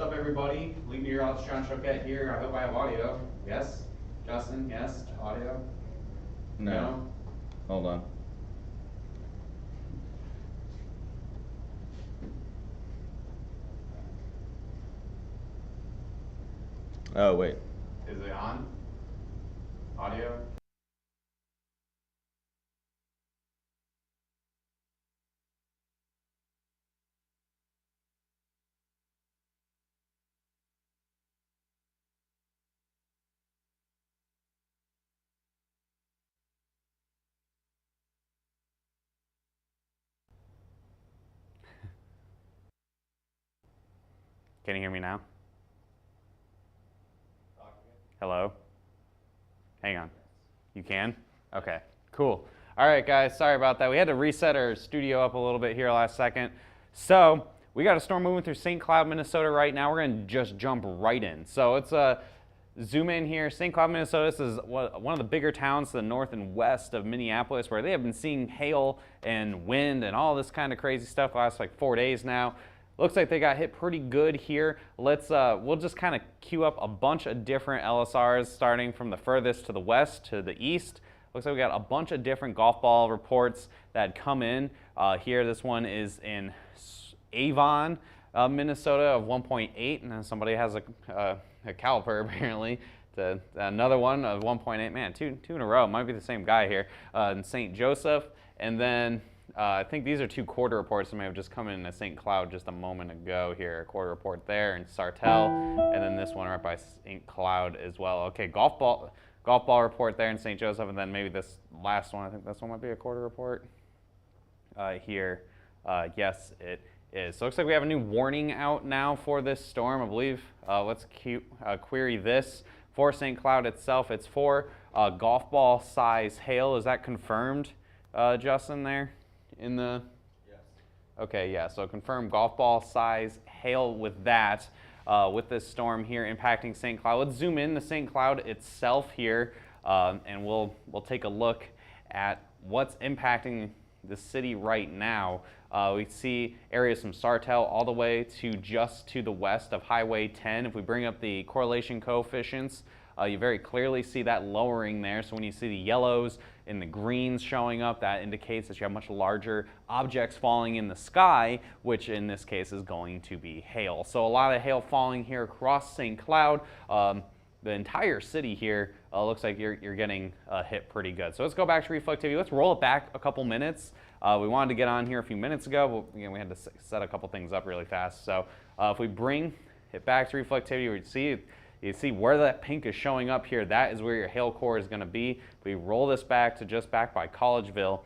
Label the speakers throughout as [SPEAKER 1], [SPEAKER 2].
[SPEAKER 1] up, everybody? Leave me your John Choquette here. I hope I have audio. Yes? Justin, yes? Audio?
[SPEAKER 2] No. Hold on. Oh, wait.
[SPEAKER 1] Is it on? Audio? Can you hear me now? Hello? Hang on. You can? Okay, cool. All right, guys, sorry about that. We had to reset our studio up a little bit here last second. So we got a storm moving through St. Cloud, Minnesota right now. We're going to just jump right in. So let's zoom in here. St. Cloud, Minnesota. This is one of the bigger towns to the north and west of Minneapolis, where they have been seeing hail and wind and all this kind of crazy stuff the last like 4 days now. Looks like they got hit pretty good here. We'll just kind of queue up a bunch of different LSRs, starting from the furthest to the west to the east. Looks like we got a bunch of different golf ball reports that come in. Here, this one is in Avon, Minnesota, of 1.8, and then somebody has a caliper apparently. Another one of 1.8. Man, two in a row. Might be the same guy here. In St. Joseph, and then I think these are two quarter reports that may have just come in St. Cloud just a moment ago here. A quarter report there in Sartell, and then this one right by St. Cloud as well. Okay, golf ball report there in St. Joseph, and then maybe this last one. I think this one might be a quarter report here. Yes, it is. So it looks like we have a new warning out now for this storm, I believe. Let's query this for St. Cloud itself. It's for golf ball size hail. Is that confirmed, Justin, there? In the yes. Okay, yeah, so confirm golf ball size hail with that, with this storm here impacting St. Cloud. Let's zoom in to St. Cloud itself here, and we'll take a look at what's impacting the city right now. We see areas from Sartell all the way to just to the west of Highway 10. If we bring up the correlation coefficients, you very clearly see that lowering there. So when you see the yellows and the greens showing up, that indicates that you have much larger objects falling in the sky, which in this case is going to be hail. So a lot of hail falling here across St. Cloud. The entire city here looks like you're getting hit pretty good. So let's go back to reflectivity. Let's roll it back a couple minutes. We wanted to get on here a few minutes ago, but we had to set a couple things up really fast. So if we bring it back to reflectivity, you see where that pink is showing up here. That is where your hail core is going to be. If we roll this back to just back by Collegeville,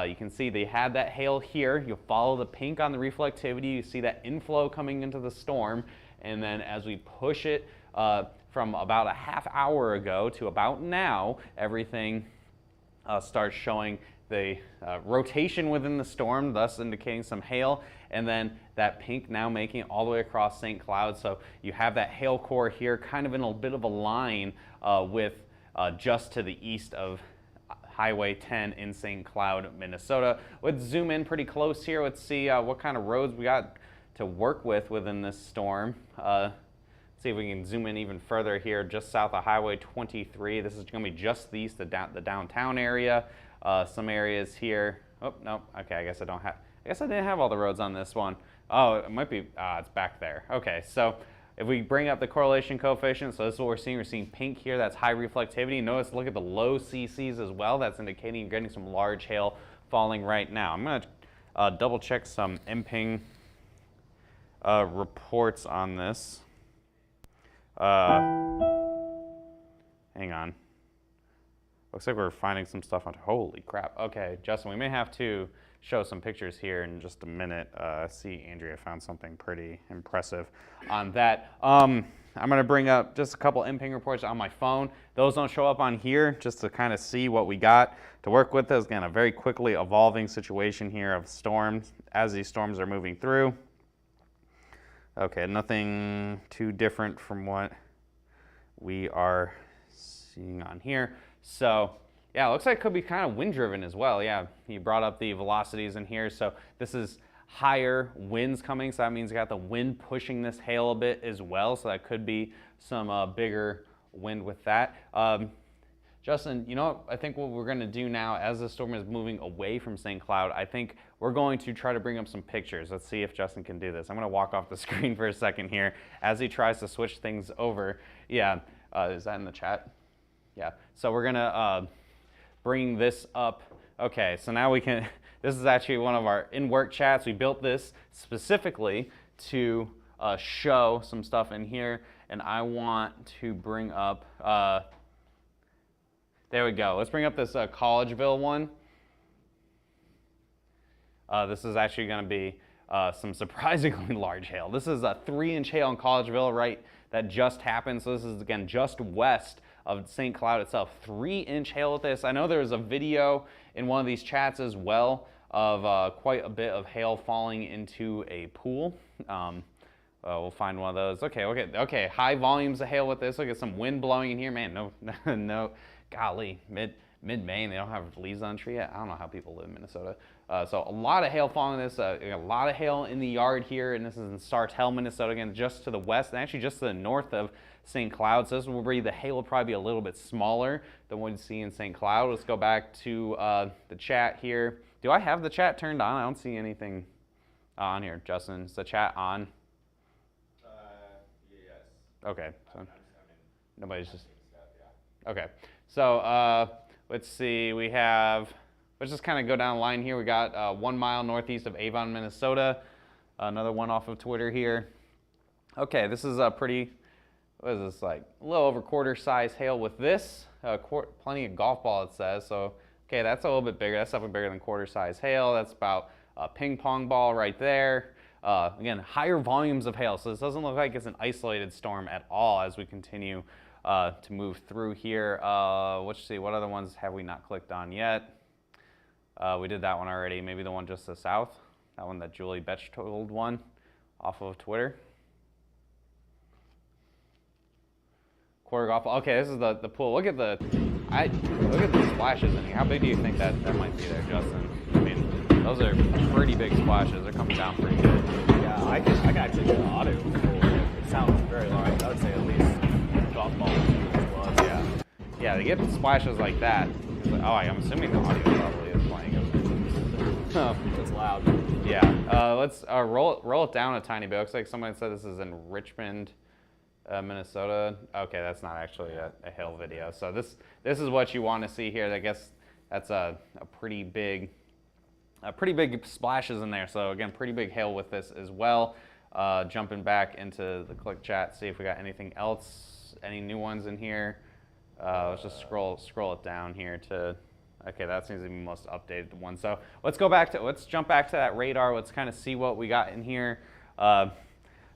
[SPEAKER 1] you can see they had that hail here. You'll follow the pink on the reflectivity. You see that inflow coming into the storm. And then as we push it from about a half hour ago to about now, everything starts showing the rotation within the storm, thus indicating some hail, and then that pink now making it all the way across St. Cloud. So you have that hail core here kind of in a bit of a line with just to the east of Highway 10 in St. Cloud, Minnesota. Let's zoom in pretty close here. Let's see what kind of roads we got to work with within this storm. See if we can zoom in even further here, just south of Highway 23. This is going to be just east of the downtown area. Some areas here. Oh, no. Okay, I guess I didn't have all the roads on this one. Oh, it might be, it's back there. Okay, so if we bring up the correlation coefficient, so this is what we're seeing. We're seeing pink here. That's high reflectivity. Notice, look at the low CCs as well. That's indicating you're getting some large hail falling right now. I'm going to double check some MPing reports on this. Hang on. Looks like we're finding some stuff on. Holy crap. Okay, Justin, we may have to show some pictures here in just a minute. See, Andrea found something pretty impressive on that. I'm going to bring up just a couple MPing reports on my phone. Those don't show up on here, just to kind of see what we got to work with. This again, a very quickly evolving situation here of storms as these storms are moving through. Okay, nothing too different from what we are seeing on here. So yeah, it looks like it could be kind of wind driven as well. Yeah, you brought up the velocities in here. So this is higher winds coming, so that means you got the wind pushing this hail a bit as well, so that could be some bigger wind with that. Justin, you know what? I think what we're going to do now, as the storm is moving away from St. Cloud, I think we're going to try to bring up some pictures. Let's see if Justin can do this. I'm going to walk off the screen for a second here as he tries to switch things over. Yeah, is that in the chat? Yeah, so we're going to bring this up. Okay, so now we can, this is actually one of our in-work chats. We built this specifically to show some stuff in here, and I want to bring up, there we go. Let's bring up this Collegeville one. This is actually going to be some surprisingly large hail. This is a 3-inch hail in Collegeville, right, that just happened. So this is, again, just west of St. Cloud itself. 3-inch hail with this. I know there was a video in one of these chats as well of quite a bit of hail falling into a pool. We'll find one of those. Okay. High volumes of hail with this. Look at some wind blowing in here. Man, no. Golly, mid-May and they don't have leaves on the tree yet. I don't know how people live in Minnesota. So a lot of hail falling in this, a lot of hail in the yard here, and this is in Sartell, Minnesota, again, just to the west, and actually just to the north of St. Cloud. So this will be, the hail will probably be a little bit smaller than what you'd see in St. Cloud. Let's go back to the chat here. Do I have the chat turned on? I don't see anything on here. Justin, is the chat on?
[SPEAKER 2] Yes.
[SPEAKER 1] Okay. So nobody's just... Okay. So let's see, let's just kind of go down the line here. We got 1 mile northeast of Avon, Minnesota. Another one off of Twitter here. Okay, this is a pretty, what is this, like a little over quarter size hail with this. Plenty of golf ball, it says. So, okay, that's a little bit bigger. That's definitely bigger than quarter size hail. That's about a ping pong ball right there. Again, higher volumes of hail. So this doesn't look like it's an isolated storm at all as we continue to move through here. Let's see, what other ones have we not clicked on yet? We did that one already. Maybe the one just to the south. That one that Julie Betchtold one off of Twitter. Quarter golf. Okay, this is the pool. Look at the splashes in here. How big do you think that might be there, Justin? I mean, those are pretty big splashes. They're coming down pretty good.
[SPEAKER 3] Yeah, I can actually get an audio for it. It sounds very large. I would say at least golf ball plus.
[SPEAKER 1] Yeah, they get splashes like that. Oh, I'm assuming the audio probably is playing.
[SPEAKER 3] It's loud.
[SPEAKER 1] Yeah. Let's roll it down a tiny bit. Looks like someone said this is in Richmond, Minnesota. Okay, that's not actually a hail video. So this is what you want to see here. I guess that's a pretty big splashes in there. So again, pretty big hail with this as well. Jumping back into the click chat, see if we got anything else, any new ones in here. Let's just scroll it down here to, okay, that seems to be the most updated one. So let's jump back to that radar. Let's kind of see what we got in here.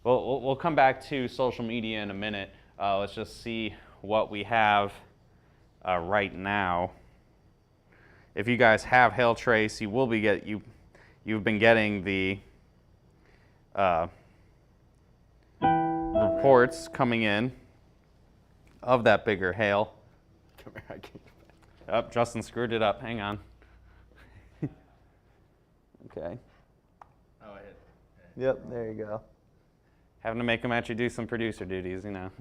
[SPEAKER 1] We'll come back to social media in a minute. Let's just see what we have right now. If you guys have hail trace, you will be you've been getting the reports coming in of that bigger hail.
[SPEAKER 3] Come here, I can't get back.
[SPEAKER 1] Oh, Justin screwed it up. Hang on. Okay.
[SPEAKER 3] Oh, I hit.
[SPEAKER 1] Yep, there you go. Having to make him actually do some producer duties, you know.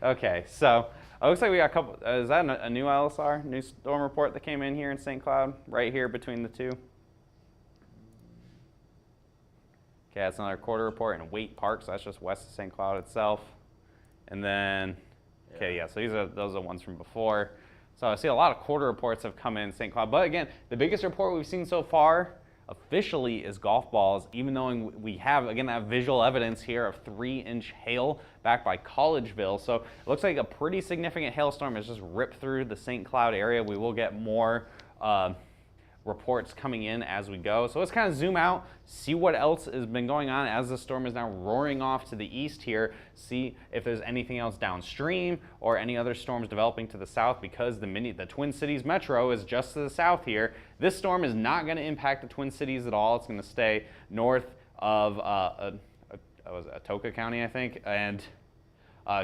[SPEAKER 1] Okay, so it looks like we got a couple. Is that a new LSR, new storm report that came in here in St. Cloud, right here between the two? Okay, that's another quarter report in Waite Park, so that's just west of St. Cloud itself. And then, okay, yeah, so those are the ones from before. So I see a lot of quarter reports have come in St. Cloud. But again, the biggest report we've seen so far officially is golf balls, even though we have, again, that visual evidence here of 3-inch hail back by Collegeville. So it looks like a pretty significant hailstorm has just ripped through the St. Cloud area. We will get more reports coming in as we go. So let's kind of zoom out, see what else has been going on as the storm is now roaring off to the east here, see if there's anything else downstream or any other storms developing to the south, because the Twin Cities Metro is just to the south here. This storm is not going to impact the Twin Cities at all. It's going to stay north of Atoka County, I think, and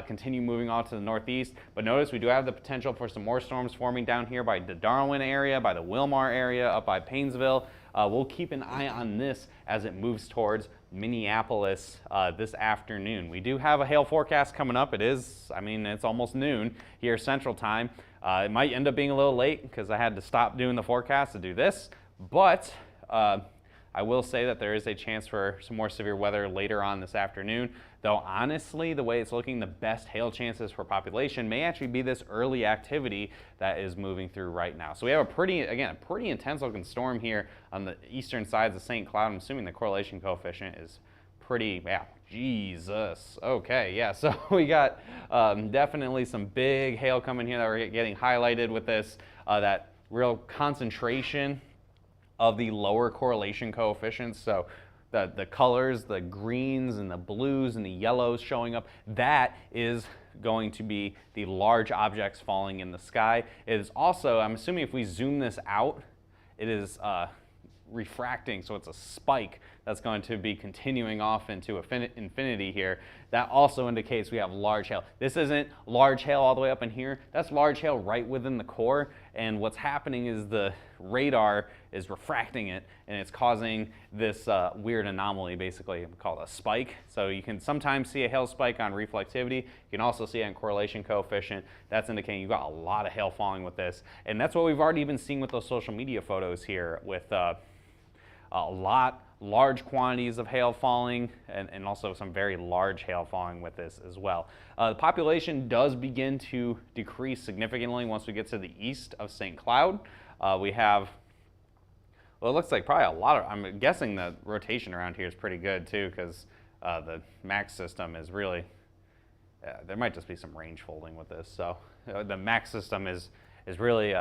[SPEAKER 1] continue moving on to the northeast. But notice we do have the potential for some more storms forming down here by the Darwin area, by the Wilmar area, up by Paynesville. We'll keep an eye on this as it moves towards Minneapolis this afternoon. We do have a hail forecast coming up. It is, I mean, it's almost noon here Central Time. It might end up being a little late because I had to stop doing the forecast to do this, but I will say that there is a chance for some more severe weather later on this afternoon, though honestly, the way it's looking, the best hail chances for population may actually be this early activity that is moving through right now. So we have a pretty intense looking storm here on the eastern sides of St. Cloud. I'm assuming the correlation coefficient is pretty, yeah, Jesus. Okay, yeah, so we got definitely some big hail coming here that we're getting highlighted with this, that real concentration of the lower correlation coefficients. So the colors, the greens and the blues and the yellows showing up, that is going to be the large objects falling in the sky. It is also, I'm assuming if we zoom this out, it is refracting, so it's a spike that's going to be continuing off into infinity here. That also indicates we have large hail. This isn't large hail all the way up in here. That's large hail right within the core, and what's happening is the radar is refracting it, and it's causing this weird anomaly, basically called a spike. So you can sometimes see a hail spike on reflectivity. You can also see it on correlation coefficient. That's indicating you've got a lot of hail falling with this, and that's what we've already been seeing with those social media photos here with large quantities of hail falling, and also some very large hail falling with this as well. The population does begin to decrease significantly once we get to the east of St. Cloud. We have, well, it looks like probably a lot of, I'm guessing the rotation around here is pretty good too, because the max system is really, there might just be some range folding with this. So the max system is really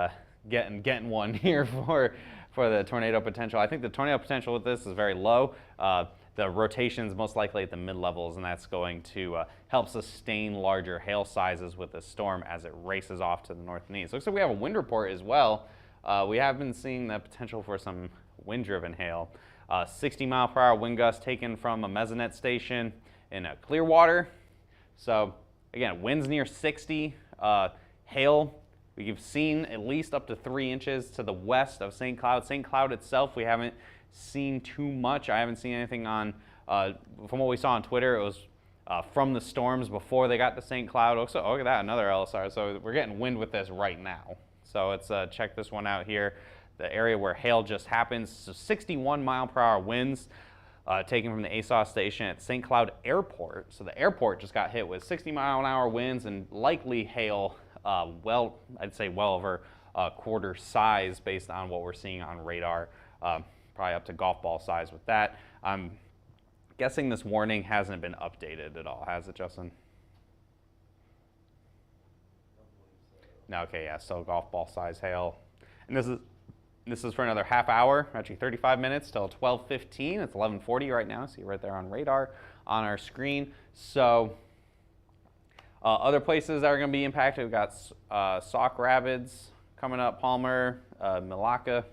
[SPEAKER 1] getting one here for the tornado potential. I think the tornado potential with this is very low. The rotation is most likely at the mid-levels, and that's going to help sustain larger hail sizes with the storm as it races off to the north and east. Looks like we have a wind report as well. We have been seeing the potential for some wind-driven hail. 60-mile-per-hour wind gust taken from a mesonet station in Clearwater. So again, winds near 60, hail. We've seen at least up to 3 inches to the west of St. Cloud. St. Cloud itself, we haven't seen too much. I haven't seen anything on, from what we saw on Twitter, it was from the storms before they got to St. Cloud. Oh, look at that, another LSR. So we're getting wind with this right now. So let's check this one out here. The area where hail just happens. So 61-mile-per-hour winds taken from the ASOS station at St. Cloud Airport. So the airport just got hit with 60-mile-an-hour winds and likely hail. I'd say well over quarter size based on what we're seeing on radar, probably up to golf ball size with that. I'm guessing this warning hasn't been updated at all, has it, Justin? No, okay, yeah, still golf ball size hail. And this is for another half hour, actually 35 minutes till 12:15. It's 11:40 right now, see right there on radar on our screen. So other places that are going to be impacted, we've got Sauk Rapids coming up, Palmer, Malacca,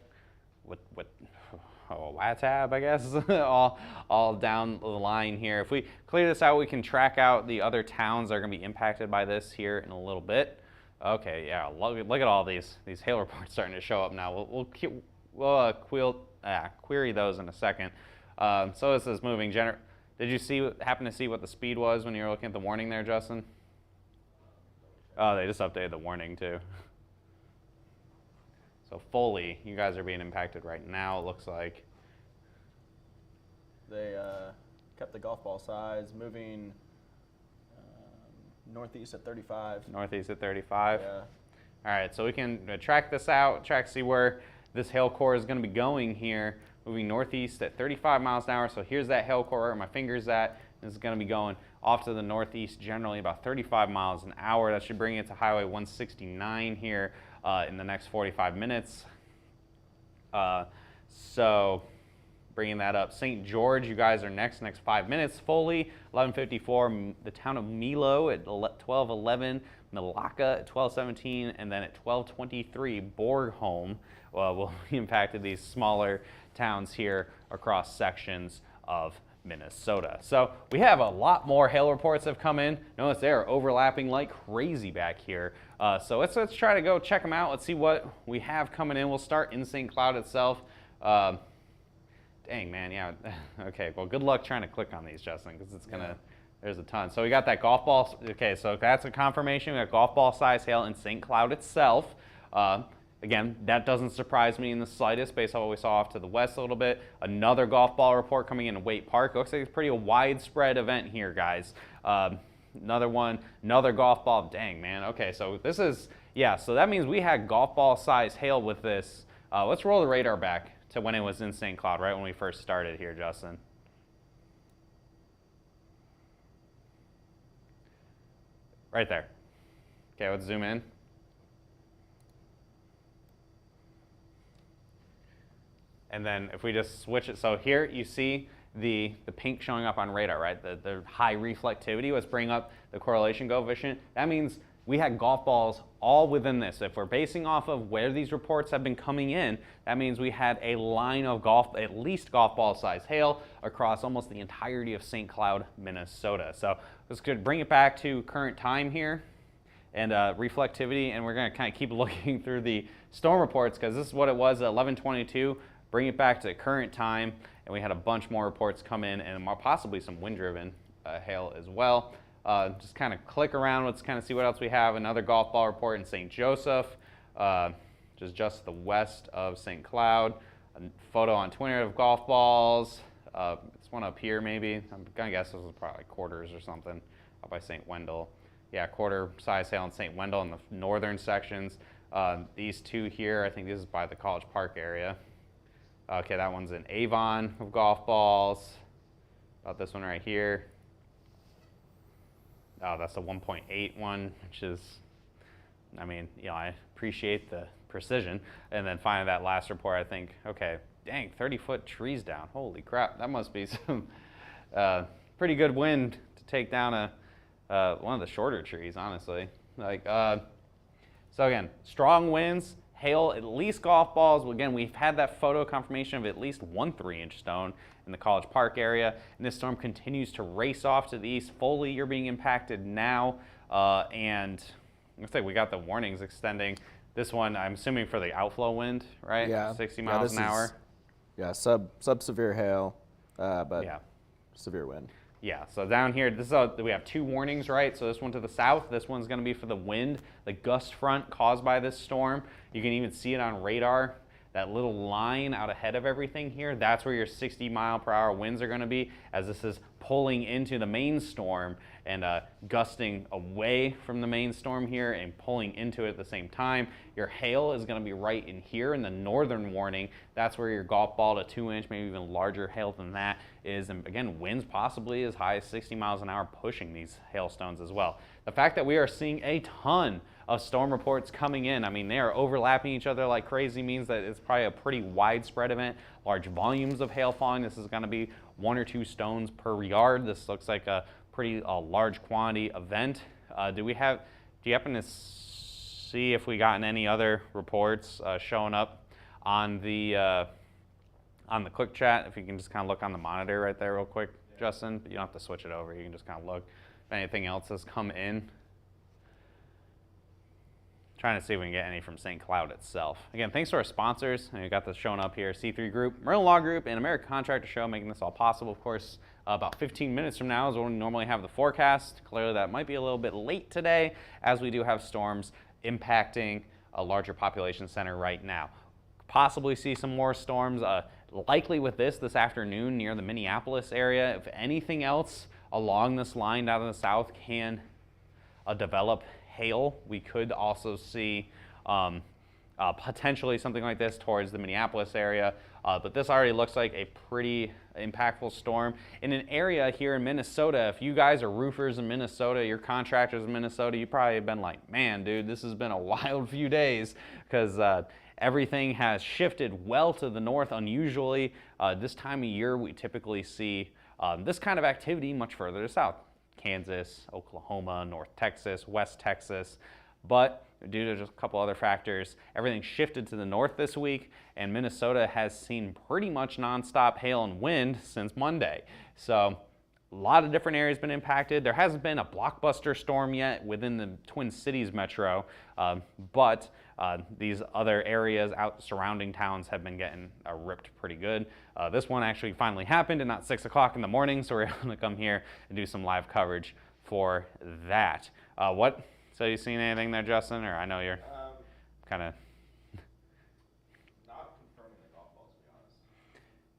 [SPEAKER 1] Watab, I guess, all down the line here. If we clear this out, we can track out the other towns that are going to be impacted by this here in a little bit. Okay, yeah, look at all these hail reports starting to show up now. We'll query those in a second. So this is moving. Did you happen to see what the speed was when you were looking at the warning there, Justin? Oh, they just updated the warning too. So Foley, you guys are being impacted right now, it looks like.
[SPEAKER 3] They kept the golf ball size, moving northeast at 35.
[SPEAKER 1] Northeast at 35?
[SPEAKER 3] Yeah.
[SPEAKER 1] All right, so we can track this out, see where this hail core is going to be going here, moving northeast at 35 miles an hour. So here's that hail core where my finger's at. This is going to be going off to the northeast, generally about 35 miles an hour. That should bring it to Highway 169 here in the next 45 minutes. So bringing that up. St. George, you guys are next 5 minutes. Foley, 11:54. The town of Milo at 12:11. Malacca at 12:17. And then at 12:23, Borgholm will be impacted. These smaller towns here across sections of Minnesota. So we have a lot more hail reports that have come in. Notice they are overlapping like crazy back here. So let's try to go check them out. Let's see what we have coming in. We'll start in St. Cloud itself. Dang, man, yeah. Okay, well, good luck trying to click on these, Justin, because it's gonna, there's a ton. So we got that golf ball. Okay, so that's a confirmation. We got golf ball size hail in St. Cloud itself. Again, that doesn't surprise me in the slightest based on what we saw off to the west a little bit. Another golf ball report coming in Waite Park. It looks like it's pretty a widespread event here, guys. Another one, another golf ball. Dang, man. Okay, so this is, yeah, so that means we had golf ball size hail with this. Let's roll the radar back to when it was in St. Cloud, right when we first started here, Justin. Right there. Okay, let's zoom in. And then if we just switch it, so here you see the pink showing up on radar, right? The high reflectivity. Let's bring up the correlation coefficient. That means we had golf balls all within this. If we're basing off of where these reports have been coming in, that means we had a line of at least golf ball size hail across almost the entirety of St. Cloud, Minnesota. So let's bring it back to current time here and reflectivity, and we're gonna kind of keep looking through the storm reports because this is what it was at 11:22. Bring it back to current time, and we had a bunch more reports come in and possibly some wind-driven hail as well. Just kind of click around, let's kind of see what else we have. Another golf ball report in St. Joseph, just the west of St. Cloud. A photo on Twitter of golf balls. This one up here maybe. I'm gonna guess this was probably like quarters or something up by St. Wendell. Yeah, quarter size hail in St. Wendell in the northern sections. These two here, I think this is by the College Park area. Okay, that one's in Avon of golf balls. About this one right here. Oh, that's a 1.8 one, which is, I mean, you know, I appreciate the precision. And then finally that last report, I think, okay, dang, 30-foot trees down. Holy crap, that must be some pretty good wind to take down one of the shorter trees, honestly. Like, so again, strong winds. Hail, at least golf balls. Well, again, we've had that photo confirmation of at least one 3-inch stone in the College Park area. And this storm continues to race off to the east. Fully, you're being impacted now. And looks like we got the warnings extending. This one, I'm assuming for the outflow wind, right?
[SPEAKER 4] Yeah.
[SPEAKER 1] 60 miles an hour.
[SPEAKER 4] Yeah, sub-severe hail, but
[SPEAKER 1] yeah.
[SPEAKER 4] Severe wind.
[SPEAKER 1] Yeah, so down here, we have two warnings, right? So this one to the south, this one's going to be for the wind, the gust front caused by this storm. You can even see it on radar, that little line out ahead of everything here. That's where your 60-mile-per-hour winds are going to be as this is pulling into the main storm and gusting away from the main storm here and pulling into it at the same time. Your hail is going to be right in here in the northern warning. That's where your golf ball to 2-inch, maybe even larger hail than that is. And again, winds possibly as high as 60 miles an hour pushing these hailstones as well. The fact that we are seeing a ton of storm reports coming in, I mean, they are overlapping each other like crazy, means that it's probably a pretty widespread event. Large volumes of hail falling. This is going to be 1 or 2 stones per yard. This looks like a pretty large quantity event. Do you happen to see if we gotten any other reports showing up on the quick chat? If you can just kind of look on the monitor right there real quick, Justin. You don't have to switch it over. You can just kind of look if anything else has come in. Trying to see if we can get any from St. Cloud itself. Again, thanks to our sponsors. We got this showing up here: C3 Group, Merlin Law Group, and American Contractor Show, making this all possible. Of course, about 15 minutes from now is when we normally have the forecast. Clearly, that might be a little bit late today, as we do have storms impacting a larger population center right now. Possibly see some more storms, likely with this afternoon near the Minneapolis area. If anything else along this line down in the south can develop hail, we could also see potentially something like this towards the Minneapolis area. But this already looks like a pretty impactful storm in an area here in Minnesota. If you guys are roofers in Minnesota, you're contractors in Minnesota, you probably have been like, man, dude, this has been a wild few days, because everything has shifted well to the north unusually. This time of year, we typically see this kind of activity much further to south. Kansas, Oklahoma, North Texas, West Texas. But due to just a couple other factors, everything shifted to the north this week, and Minnesota has seen pretty much nonstop hail and wind since Monday. So a lot of different areas been impacted. There hasn't been a blockbuster storm yet within the Twin Cities metro, but these other areas out surrounding towns have been getting ripped pretty good. This one actually finally happened and not 6 o'clock in the morning, so we're able to come here and do some live coverage for that. So you seen anything there, Justin? Or I know you're kind of
[SPEAKER 4] Not confirming the golf balls, to be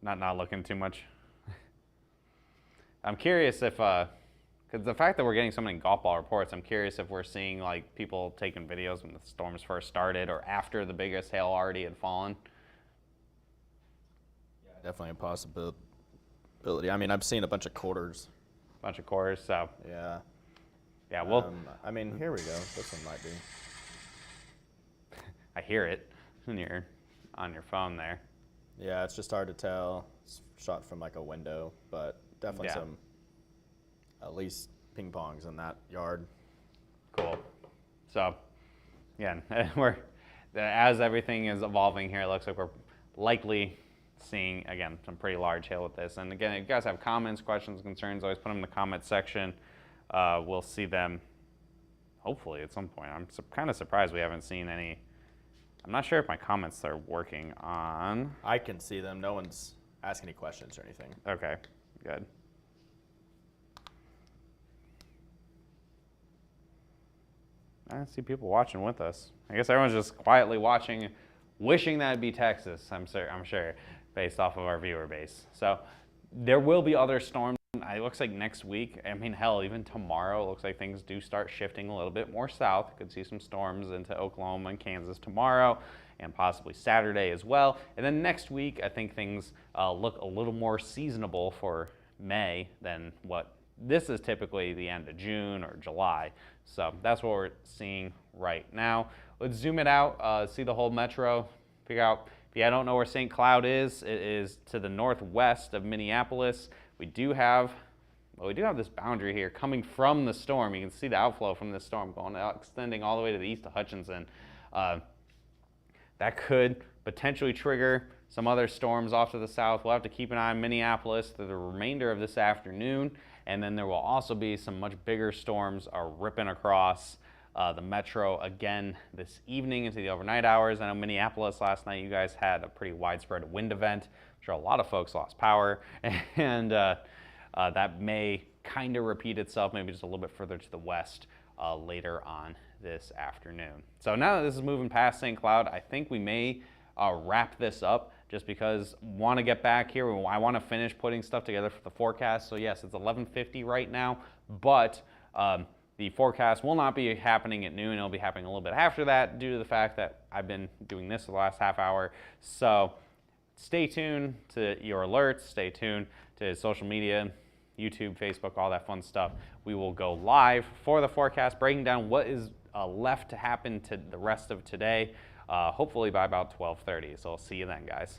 [SPEAKER 4] honest.
[SPEAKER 1] not looking too much. I'm curious if, because the fact that we're getting so many golf ball reports, I'm curious if we're seeing like people taking videos when the storms first started or after the biggest hail already had fallen.
[SPEAKER 4] Yeah, definitely a possibility. I mean, I've seen a bunch of quarters.
[SPEAKER 1] Bunch of quarters, so
[SPEAKER 4] Yeah.
[SPEAKER 1] yeah, well,
[SPEAKER 4] I mean, here we go. This one might be.
[SPEAKER 1] I hear it when you're on your phone there.
[SPEAKER 4] Yeah, it's just hard to tell. It's shot from like a window, but definitely
[SPEAKER 1] Yeah.
[SPEAKER 4] some, at least ping pongs in that yard.
[SPEAKER 1] Cool. So, yeah, as everything is evolving here, it looks like we're likely seeing, again, some pretty large hail with this. And again, if you guys have comments, questions, concerns, always put them in the comment section. We'll see them, hopefully, at some point. I'm kind of surprised we haven't seen any. I'm not sure if my comments are working on.
[SPEAKER 4] I can see them. No one's asking any questions or anything.
[SPEAKER 1] Okay, good. I see people watching with us. I guess everyone's just quietly watching, wishing that it'd be Texas, I'm sure, based off of our viewer base. So there will be other storms. It looks like next week, I mean, hell, even tomorrow, it looks like things do start shifting a little bit more south. Could see some storms into Oklahoma and Kansas tomorrow, and possibly Saturday as well. And then next week, I think things look a little more seasonable for May than what this is typically the end of June or July. So that's what we're seeing right now. Let's zoom it out, see the whole metro, figure out, if you don't know where St. Cloud is, it is to the northwest of Minneapolis. We do have this boundary here coming from the storm. You can see the outflow from the storm going out, extending all the way to the east of Hutchinson. That could potentially trigger some other storms off to the south. We'll have to keep an eye on Minneapolis through the remainder of this afternoon. And then there will also be some much bigger storms ripping across the metro again this evening into the overnight hours. I know Minneapolis last night, you guys had a pretty widespread wind event. I'm sure a lot of folks lost power. And that may kind of repeat itself, maybe just a little bit further to the west later on this afternoon. So now that this is moving past St. Cloud, I think we may wrap this up just because I want to get back here. I want to finish putting stuff together for the forecast. So yes, it's 11:50 right now, but the forecast will not be happening at noon. It'll be happening a little bit after that due to the fact that I've been doing this for the last half hour. So stay tuned to your alerts. Stay tuned to social media, YouTube, Facebook, all that fun stuff. We will go live for the forecast, breaking down what is left to happen to the rest of today, hopefully by about 12:30. So I'll see you then, guys.